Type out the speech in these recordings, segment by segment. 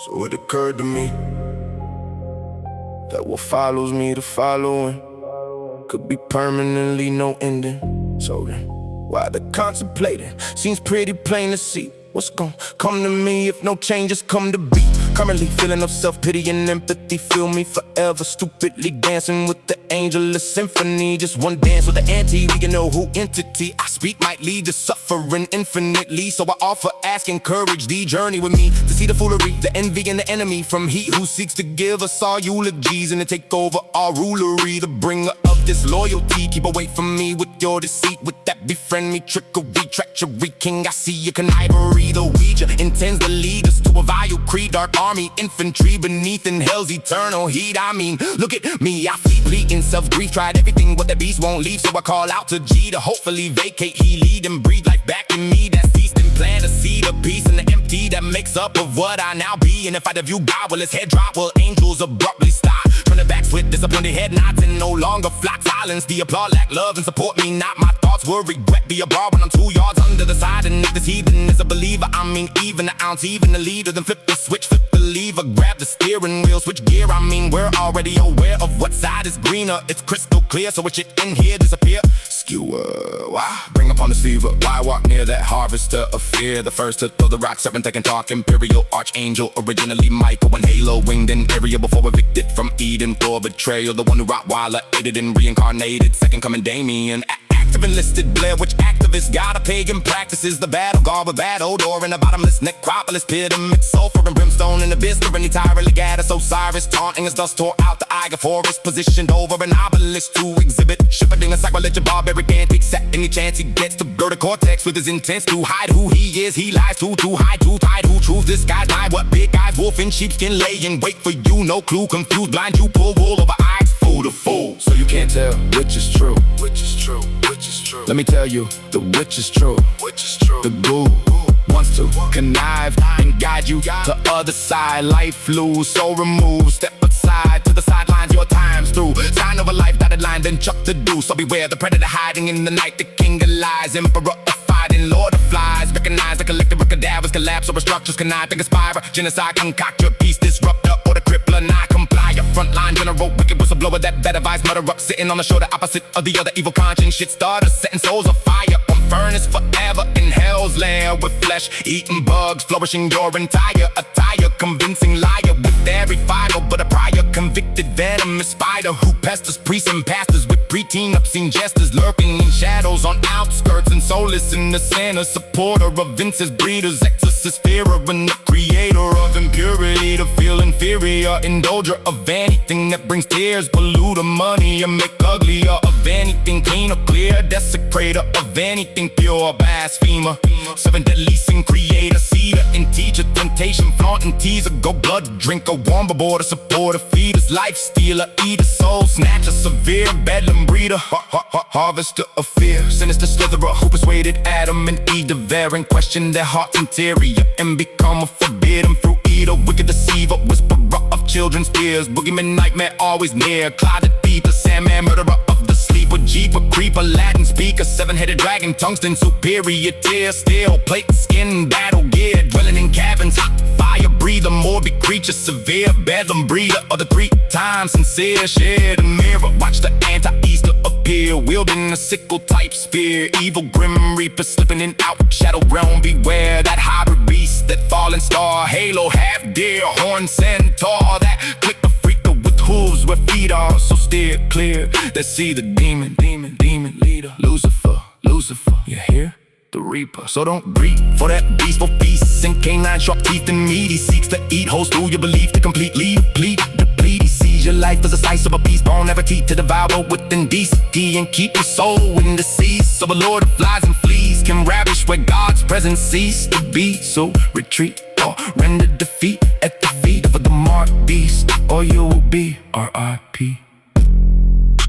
So it occurred to me that what follows me to following could be permanently no ending. So then, why the contemplating? Seems pretty plain to see what's gon' come to me if no changes come to be. Currently feeling of self-pity and empathy fill me forever, stupidly dancing with the angel of symphony. Just one dance with the anti, we can know who entity I speak might lead to suffering infinitely. So I offer, ask, encourage the journey with me to see the foolery, the envy and the enemy from he who seeks to give us all eulogies and to take over our rulery. The bringer of disloyalty, keep away from me with your deceit, with that befriend me trickery, treachery. King, I see you connivery. The Ouija intends to lead us to a vile creed, dark army, infantry beneath in hell's eternal heat. I mean, look at me, I fleet in self-grief, tried everything, but the beast won't leave. So I call out to G to hopefully vacate, he lead and breathe life back in me. That feast and plant a seed of peace in the empty that makes up of what I now be. And if I view God, will his head drop, will angels abruptly stop? Turn the backs with disappointed head nods and no longer flock. Silence the applaud, lack love and support me not. My thoughts will regret, be abroad when I'm 2 yards under the side. And if this heathen is a believer, I mean even the ounce, even the leader, then flip the switch, flip the lever, grab the steering wheel, switch gear. I mean we're already aware of what side is greener. It's crystal clear, so it should in here disappear. Skewer, why bring upon this fever? Why walk near that harvester of fear? The first to throw the rock, serpent that can talk, imperial archangel, originally Michael and Halo, winged in area before evicted from Eden for betrayal. The one who Rottweiler aided and reincarnated, second coming Damien. Active enlisted Blair Witch activist, god of pagan practices. The battle guard with battle door in a bottomless necropolis pyramid, sulfur and brimstone in abyss. The entirely gaddis Osiris, taunting as dust tore out the Eiger forest, positioned over an obelisk to exhibit shepherding a sacrilege of barbaric antics. Set any chance he gets to blur the cortex with his intents to hide who he is. He lies to hide, to hide who truth disguised by what big eyes, wolf in sheepskin, lay in wait for you. No clue, confused, blind, you pull wool over eyes, fool to fool. So you can't tell which is true, which is true, which is true. Let me tell you, the which is true, which is true. The ghoul wants to connive and guide you to other side. Life lose, so remove, step aside to the sidelines. Your time's through, sign of a life dotted line, then chuck the deuce. So beware the predator hiding in the night, the king of lies, emperor of fighting, lord of flies. Recognize the collective of cadavers collapse over structures, connive the conspire, genocide, concoct your peace disruptor or the crippler, not complier. Frontline general, wicked whistleblower, that better advice, murder up, sitting on the shoulder opposite of the other evil conscience. Shit starters, setting souls afire on furnace forever in hell's lair, with flesh eating bugs, flourishing your entire attire. Convincing liar with every fiber, but a prior convicted venomous spider who pesters priests and pastors with preteen obscene jesters, lurking in shadows on outskirts and soulless in the center. Supporter of incest breeders, exorcist fearer, and the creator of impurity. To feel inferior, indulger of anything that brings tears, pollute the money and make uglier of anything clean or clear, desecrator of anything pure, blasphemer. Seven deadly sin creator, cedar and teacher, temptation, flaunting teaser, go blood drinker, warm aboard a supporter, feeders, life stealer, eater, soul snatcher, severe bedlam breeder, harvester of fear, sinister slitherer who persuaded Adam and Eve to veer and question their heart's interior and become a forbidden fruit eater, wicked deceiver, whisperer of children's tears, boogeyman nightmare always near, clouded Peter, Sandman, murderer of the sleeper, jeeper, creeper, Latin speaker, seven-headed dragon, tungsten, superior tear, steel plate, skin, battle gear, dwelling in caverns, hot fire breather, morbid creature, severe bedlam breeder of the 3 times sincere, share the mirror, watch the anti-Easter appear, wielding a sickle type spear, evil grim reaper slipping in out, shadow realm beware, that hybrid beast, that fallen star, halo half deer, horn centaur, that click the freaker with hooves where feet are, so steer clear, that see the demon leader, Lucifer, you hear? The reaper, so don't greet for that beast, for feasts and canine sharp teeth and meat. He seeks to eat holes through your belief to completely deplete. He sees your life as a slice of a beast, born never teeth to devour with indecent and keep your soul in the seas. So a lord of flies and fleas can ravish where God's presence ceased to be. So retreat or render defeat at the feet of the marked beast, or you will be R.I.P.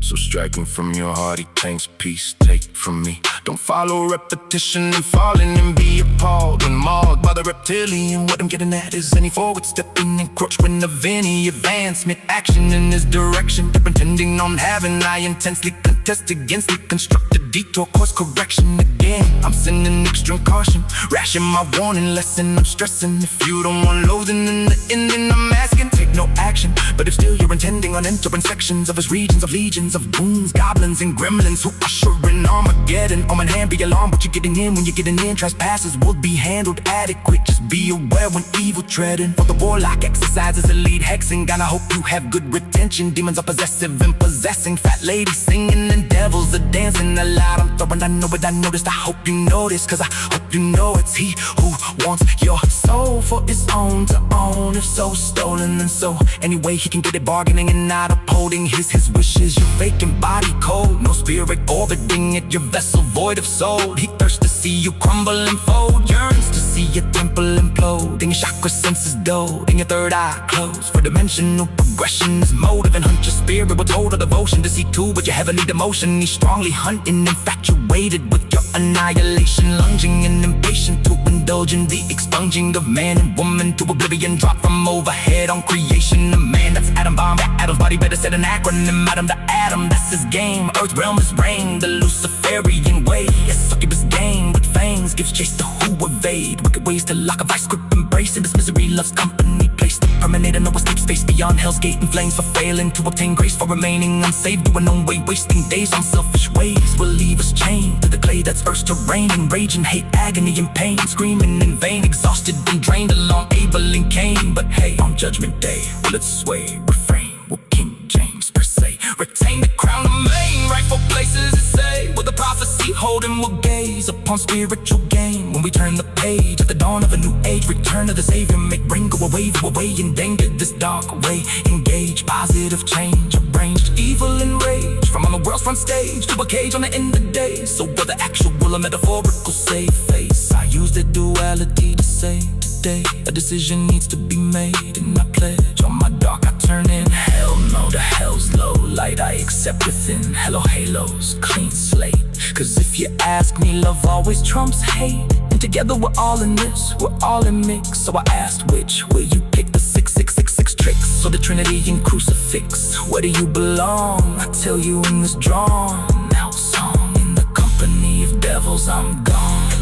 So striking from your heart, he tanks peace. Take from me Don't follow repetition and falling and be appalled and mauled by the reptilian. What I'm getting at is any forward stepping encroachment of any advancement, action in this direction they're pretending on having. I intensely contest against the constructed detour course correction again. I'm sending extreme caution, ration my warning lesson. I'm stressing if you don't want loathing in the ending. I'm asking, take no action, but if still you're intending on entering sections of his regions of legions of goons, goblins and gremlins who usher in Armageddon. On my hand, be alarmed what you're getting in. When you're getting in, trespasses will be handled adequate. Just be aware when evil treading. For the warlock exercises elite hexing. Gotta hope you have good retention. Demons are possessive and possessing. Fat ladies singing and devils are dancing aloud. I'm throwing, I know what I noticed. I hope you notice, cause I hope you know it's he who wants your soul for his own to own. If so, stolen, then so anyway he can get it, bargaining and not upholding his wishes. You're faking body cold, no spirit orbiting at your vessel void of soul. He thirsts to see you crumble and fold, yearns to see your temple implode, and your chakra senses dulled, and your third eye closed. For dimensional progression is motive, and hunt your spirit with total devotion to see too what your heavenly demotion. He's strongly hunting, infatuated with your annihilation, lunging and impatient to indulge in the expunging of man and woman to oblivion. Drop from overhead on creation, a man that's atom bomb. Adam's body better said an acronym. Atom to atom, that's his game. Earth realm is reign, the Luciferian way. A succubus game with fangs gives chase to who evade. Wicked ways to lock a vice grip, embracing this misery loves company. Place to permanate and no escape space beyond hell's gate, and flames for failing to obtain grace, for remaining unsaved, doing own way, wasting days on selfish ways. Will leave us chained to the clay that's earth's terrain, in rage and hate, agony and pain, screaming in vain, exhausted and drained along Abel and Cain. But hey, on judgment day, will it sway? Refrain, will King James per se retain the crown of main? Rightful places, it say, will the prophecy hold, and will gaze upon spiritual gain. When we turn the page at the dawn of a new age, return of the Savior, make brain go away, endanger this dark way. Engage positive change, arranged evil and rage, from on the world's front stage to a cage on the end of days. So whether actual or metaphorical save face, I use the duality to say today a decision needs to be made, and I pledge on my dark I turn in. Hell no to hell's low light, I accept within. Hello halos, clean slate. Cause if you ask me, love always trumps hate, and together we're all in this, we're all in mix. So I asked, which will you pick? The 6666 tricks or the Trinity and crucifix? Where do you belong? I tell you in this drawn out song. In the company of devils I'm gone,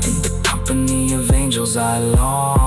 in the company of angels I long.